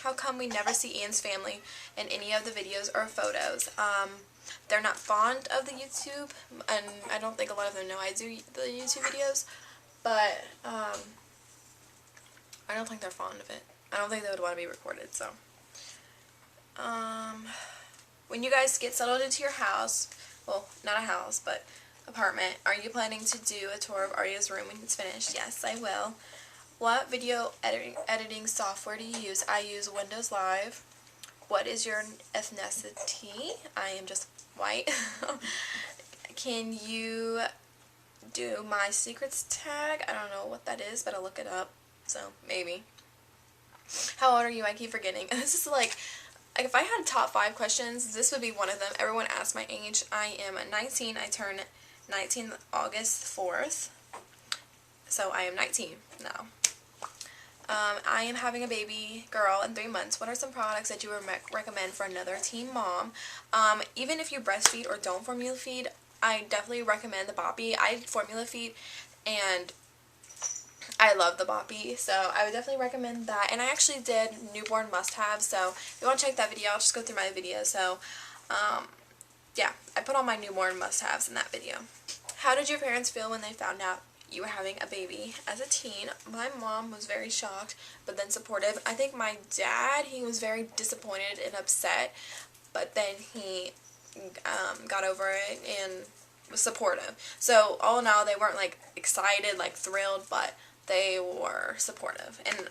How come we never see Ian's family in any of the videos or photos? They're not fond of the YouTube, and I don't think a lot of them know I do the YouTube videos, but I don't think they're fond of it. I don't think they would want to be recorded, so. When you guys get settled into your house, well, not a house, but apartment, are you planning to do a tour of Arya's room when it's finished? Yes, I will. What video editing software do you use? I use Windows Live. What is your ethnicity? I am just white. Can you do my secrets tag? I don't know what that is, but I'll look it up. So, maybe. How old are you? I keep forgetting. This is like if I had top 5 questions, this would be one of them. Everyone asks my age. I am 19. I turn 19 August 4th. So I am 19 now. I am having a baby girl in 3 months. What are some products that you would recommend for another teen mom? Even if you breastfeed or don't formula feed, I definitely recommend the Boppy. I formula feed and I love the Boppy, so I would definitely recommend that. And I actually did newborn must-have, so if you want to check that video, I'll just go through my video. So, yeah, I put all my newborn must-haves in that video. How did your parents feel when they found out you were having a baby as a teen? My mom was very shocked, but then supportive. I think my dad, he was very disappointed and upset, but then he got over it and was supportive. So all in all, they weren't like excited, like thrilled, but they were supportive. And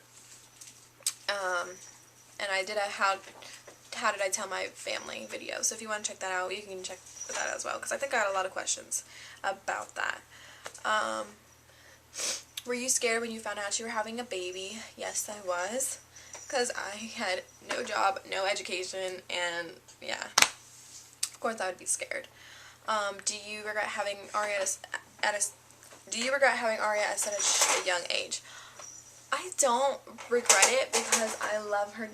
I did a how did I tell my family video. So if you want to check that out, you can check that as well, because I think I had a lot of questions about that. Were you scared when you found out you were having a baby? Yes, I was, because I had no job, no education, and yeah, of course I would be scared. Do you regret having Arya at such a young age? I don't regret it because I love her.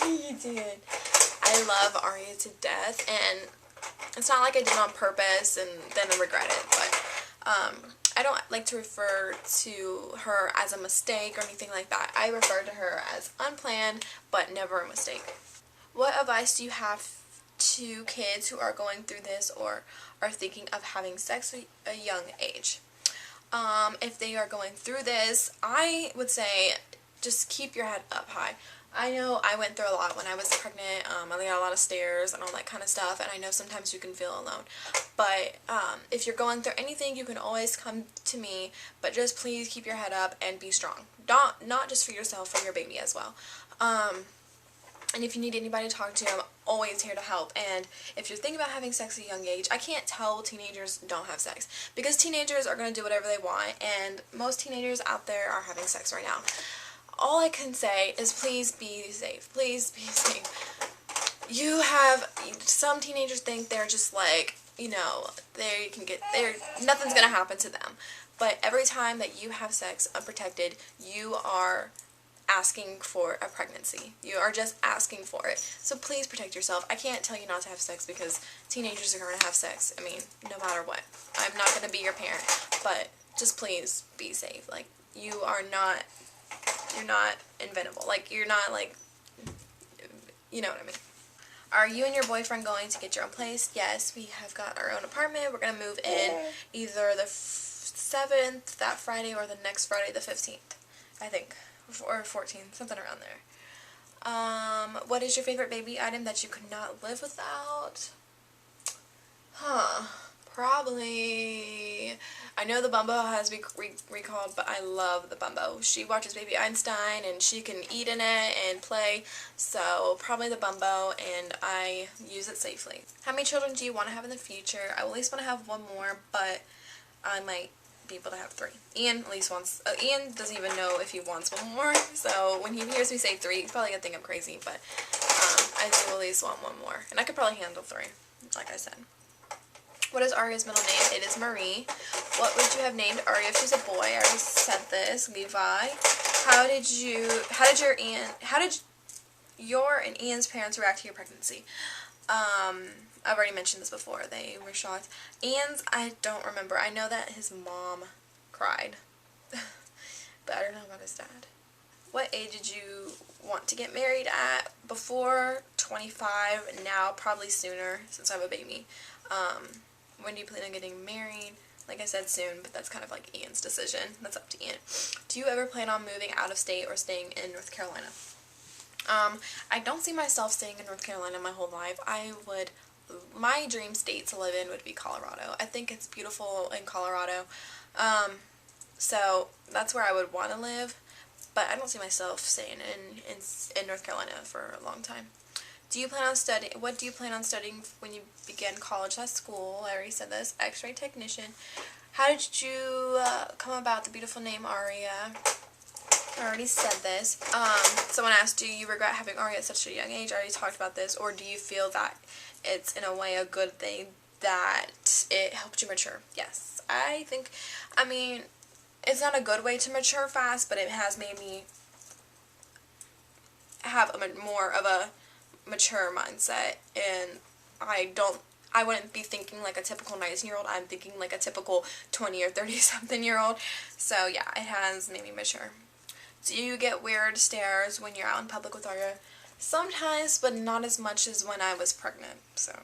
You did. I love Arya to death, and it's not like I did it on purpose and then I regret it, but I don't like to refer to her as a mistake or anything like that. I refer to her as unplanned, but never a mistake. What advice do you have to kids who are going through this or are thinking of having sex at a young age? If they are going through this, I would say just keep your head up high. I know I went through a lot when I was pregnant. I got a lot of stairs and all that kind of stuff, and I know sometimes you can feel alone. But if you're going through anything, you can always come to me, but just please keep your head up and be strong. Not just for yourself, for your baby as well. And if you need anybody to talk to, I'm always here to help. And if you're thinking about having sex at a young age, I can't tell teenagers don't have sex, because teenagers are going to do whatever they want, and most teenagers out there are having sex right now. All I can say is please be safe. Please be safe. Some teenagers think they're just like, nothing's going to happen to them. But every time that you have sex unprotected, you are asking for a pregnancy. You are just asking for it. So please protect yourself. I can't tell you not to have sex because teenagers are going to have sex. I mean, no matter what. I'm not going to be your parent, but just please be safe. Like, you're not inventable. Like, you're not like, you know what I mean. Are you and your boyfriend going to get your own place? Yes, we have got our own apartment. We're going to move in either the 7th, that Friday, or the next Friday, the 15th, I think. Or 14th, something around there. What is your favorite baby item that you could not live without? Probably, I know the Bumbo has been recalled, but I love the Bumbo. She watches Baby Einstein, and she can eat in it and play, so probably the Bumbo, and I use it safely. How many children do you want to have in the future? I at least want to have one more, but I might be able to have 3. Ian at least wants, Ian doesn't even know if he wants one more, so when he hears me say 3, he's probably going to think I'm crazy, but I do at least want one more, and I could probably handle 3, like I said. What is Arya's middle name? It is Marie. What would you have named Arya if she's a boy? I already said this. Levi. How did your and Ian's parents react to your pregnancy? I've already mentioned this before. They were shocked. Ian's, I don't remember. I know that his mom cried, but I don't know about his dad. What age did you want to get married at? Before 25, now probably sooner since I have a baby. When do you plan on getting married? Like I said, soon, but that's kind of like Ian's decision. That's up to Ian. Do you ever plan on moving out of state or staying in North Carolina? I don't see myself staying in North Carolina my whole life. My dream state to live in would be Colorado. I think it's beautiful in Colorado. So that's where I would want to live, but I don't see myself staying in North Carolina for a long time. Do you plan on studying? What do you plan on studying when you begin college? That's school. I already said this. X-ray technician. How did you come about the beautiful name Aria? I already said this. Someone asked, do you regret having Aria at such a young age? I already talked about this. Or do you feel that it's in a way a good thing that it helped you mature? Yes. I mean, it's not a good way to mature fast, but it has made me have more of a mature mindset, and I wouldn't be thinking like a typical 19-year-old. I'm thinking like a typical 20 or 30-something-year-old. So yeah, it has made me mature. Do you get weird stares when you're out in public with Aria? Sometimes, but not as much as when I was pregnant. So,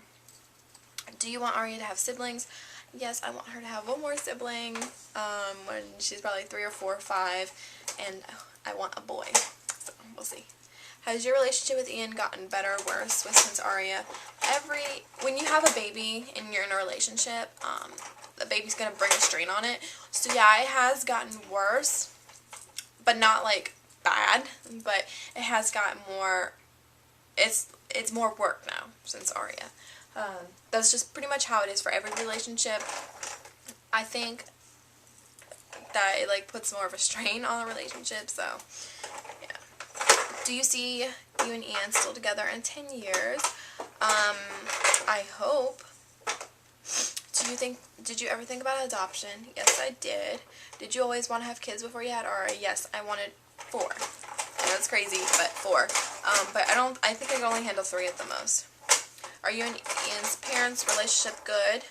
do you want Aria to have siblings? Yes, I want her to have one more sibling when she's probably 3 or 4 or 5, and I want a boy. So we'll see. Has your relationship with Ian gotten better or worse since Aria? When you have a baby and you're in a relationship, the baby's gonna bring a strain on it. So yeah, it has gotten worse, but not like bad. But it has gotten more. It's more work now since Aria. That's just pretty much how it is for every relationship. I think that it like puts more of a strain on the relationship. So yeah. Do you see you and Ian still together in 10 years? I hope. Did you ever think about adoption? Yes, I did. Did you always want to have kids before you had Aria? Yes, I wanted 4. I know it's crazy, but 4. But I think I can only handle 3 at the most. Are you and Ian's parents' relationship good?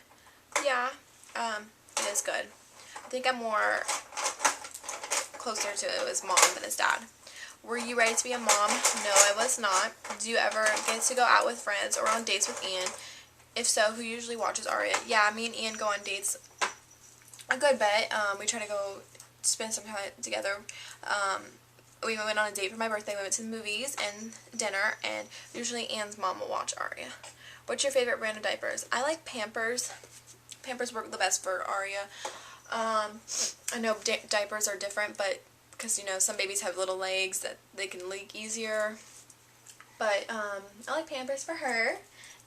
Yeah, it is good. I think I'm more closer to his mom than his dad. Were you ready to be a mom? No, I was not. Do you ever get to go out with friends or on dates with Ian? If so, who usually watches Aria? Yeah, me and Ian go on dates a good bit. We try to go spend some time together. We went on a date for my birthday. We went to the movies and dinner, and usually Ian's mom will watch Aria. What's your favorite brand of diapers? I like Pampers. Pampers work the best for Aria. I know diapers are different, but because, you know, some babies have little legs that they can leak easier. But I like Pampers for her.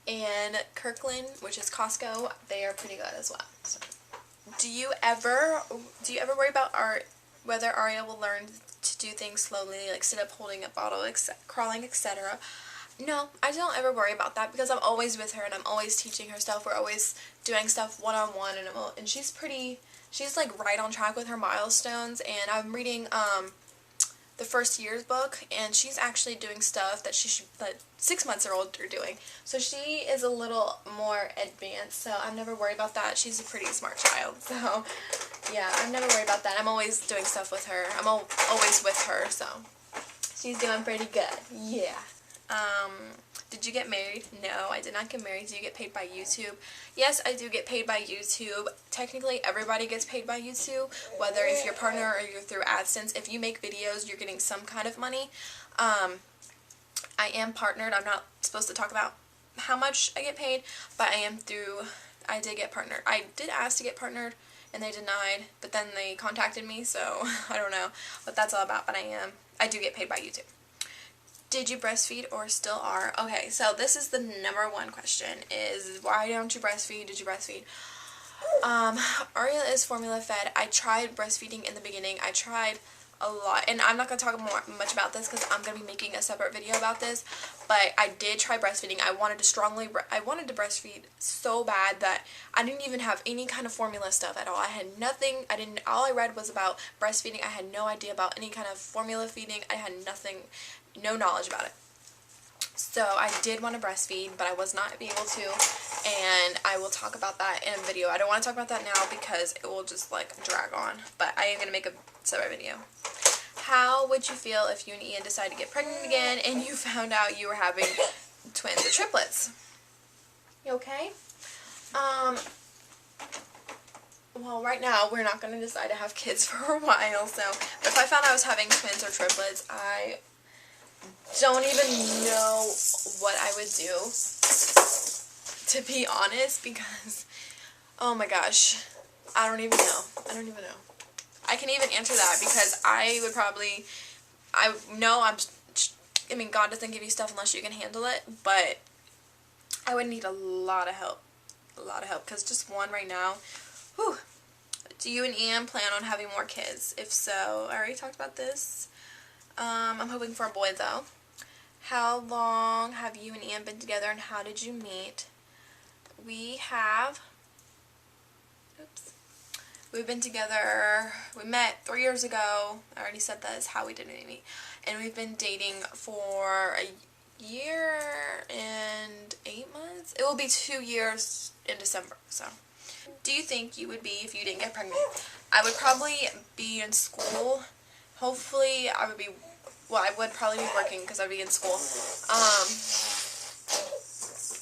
And Kirkland, which is Costco, they are pretty good as well. So. Do you ever worry about whether Aria will learn to do things slowly, like sit up holding a bottle, crawling, etc.? No, I don't ever worry about that because I'm always with her and I'm always teaching her stuff. We're always doing stuff one-on-one, and she's like right on track with her milestones. And I'm reading the first year's book, and she's actually doing stuff that 6-months-old are doing. So she is a little more advanced, so I'm never worried about that. She's a pretty smart child, so yeah, I'm never worried about that. I'm always doing stuff with her. I'm always with her, so she's doing pretty good. Yeah. Did you get married? No, I did not get married. Do you get paid by YouTube? Yes, I do get paid by YouTube. Technically, everybody gets paid by YouTube, whether if you're partner or you're through AdSense. If you make videos, you're getting some kind of money. I am partnered. I'm not supposed to talk about how much I get paid, but I did get partnered. I did ask to get partnered, and they denied, but then they contacted me, so I don't know what that's all about, but I do get paid by YouTube. Did you breastfeed or still are? Okay, so this is the number 1 question is why don't you breastfeed? Did you breastfeed? Aria is formula fed. I tried breastfeeding in the beginning. I tried a lot, and I'm not going to talk much about this because I'm going to be making a separate video about this, but I did try breastfeeding. I wanted to breastfeed so bad that I didn't even have any kind of formula stuff at all. I had nothing. All I read was about breastfeeding. I had no idea about any kind of formula feeding. I had no knowledge about it. So I did want to breastfeed, but I was not able to, and I will talk about that in a video. I don't want to talk about that now because it will just like drag on, but I am going to make a separate video. How would you feel if you and Ian decided to get pregnant again and you found out you were having twins or triplets? You okay? Well, right now we're not going to decide to have kids for a while, so but if I found I was having twins or triplets, I don't even know what I would do, to be honest, because, oh my gosh, I don't even know. I can even answer that because I would probably, I mean, God doesn't give you stuff unless you can handle it, but I would need a lot of help, because just one right now, whew. Do you and Ian plan on having more kids? If so, I already talked about this. I'm hoping for a boy though. How long have you and Ian been together and how did you meet? We've been together, we met 3 years ago. I already said that is how we did meet. And we've been dating for a year and 8 months. It will be 2 years in December, so. Do you think you would be if you didn't get pregnant? I would probably be in school. Hopefully I would be, well, I would probably be working because I'd be in school.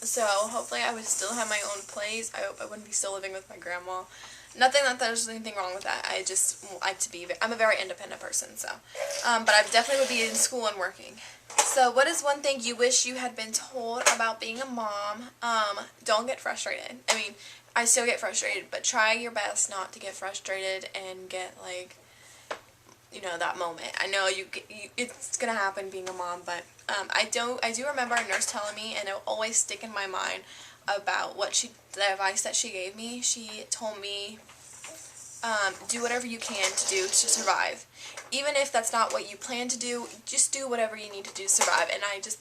So hopefully I would still have my own place. I hope I wouldn't be still living with my grandma. Nothing that there's anything wrong with that. I just like to be, I'm a very independent person, so. But I definitely would be in school and working. So what is one thing you wish you had been told about being a mom? Don't get frustrated. I mean, I still get frustrated, but try your best not to get frustrated and get, like, you know, that moment. I know it's gonna happen being a mom, but I do remember a nurse telling me, and it will always stick in my mind about the advice that she gave me. She told me, do whatever you can to do to survive. Even if that's not what you plan to do, just do whatever you need to do to survive. And I just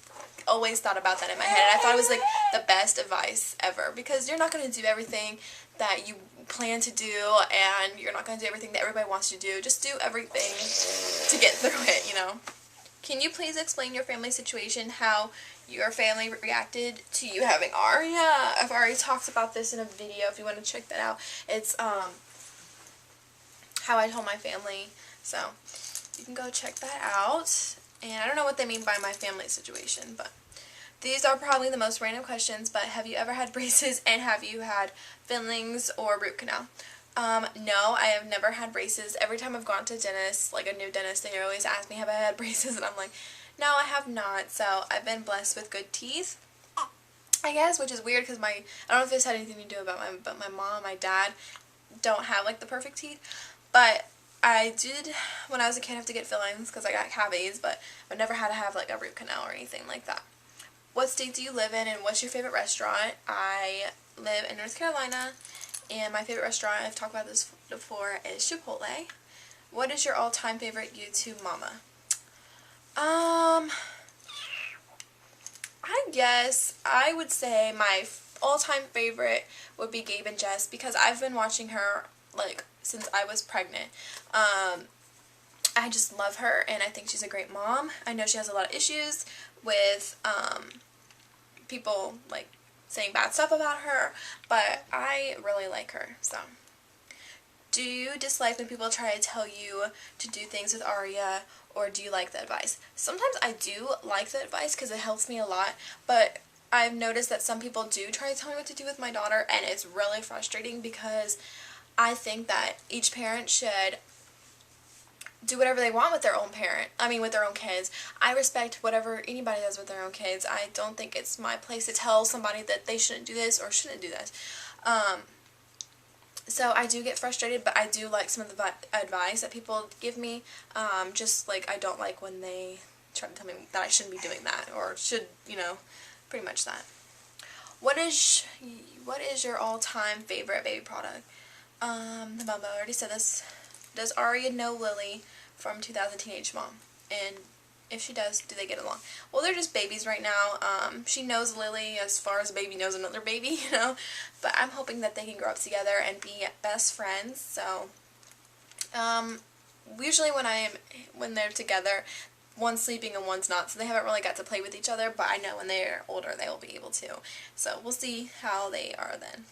always thought about that in my head. And I thought it was like the best advice ever, because you're not going to do everything that you plan to do, and you're not going to do everything that everybody wants you to do. Just do everything to get through it, you know. Can you please explain your family situation, how your family reacted to you having Aria? I've already talked about this in a video if you want to check that out. It's how I told my family, so you can go check that out. And I don't know what they mean by my family situation, but these are probably the most random questions, but have you ever had braces, and have you had fillings or root canal? No, I have never had braces. Every time I've gone to dentist, like a new dentist, they always ask me have I had braces, and I'm like, no, I have not. So I've been blessed with good teeth, I guess, which is weird because I don't know if this had anything to do about but my mom and my dad don't have like the perfect teeth, but I did, when I was a kid, have to get fillings because I got cavities, but I've never had to have like a root canal or anything like that. What state do you live in, and what's your favorite restaurant? I live in North Carolina, and my favorite restaurant, I've talked about this before, is Chipotle. What is your all-time favorite YouTube mama? I guess I would say my all-time favorite would be Gabe and Jess, because I've been watching her like since I was pregnant. I just love her, and I think she's a great mom. I know she has a lot of issues with people like saying bad stuff about her, but I really like her. So, do you dislike when people try to tell you to do things with Aria, or do you like the advice? Sometimes I do like the advice because it helps me a lot, but I've noticed that some people do try to tell me what to do with my daughter, and it's really frustrating because I think that each parent should do whatever they want with their own with their own kids. I respect whatever anybody does with their own kids. I don't think it's my place to tell somebody that they shouldn't do this or shouldn't do this. So I do get frustrated, but I do like some of the advice that people give me. Just like I don't like when they try to tell me that I shouldn't be doing that, or should, you know, pretty much that. What is your all-time favorite baby product? I already said this. Does Aria know Lily from 2000 Teenage Mom? And if she does, do they get along? Well, they're just babies right now. She knows Lily as far as a baby knows another baby, you know. But I'm hoping that they can grow up together and be best friends. So, usually when they're together, one's sleeping and one's not, so they haven't really got to play with each other. But I know when they're older, they will be able to. So we'll see how they are then.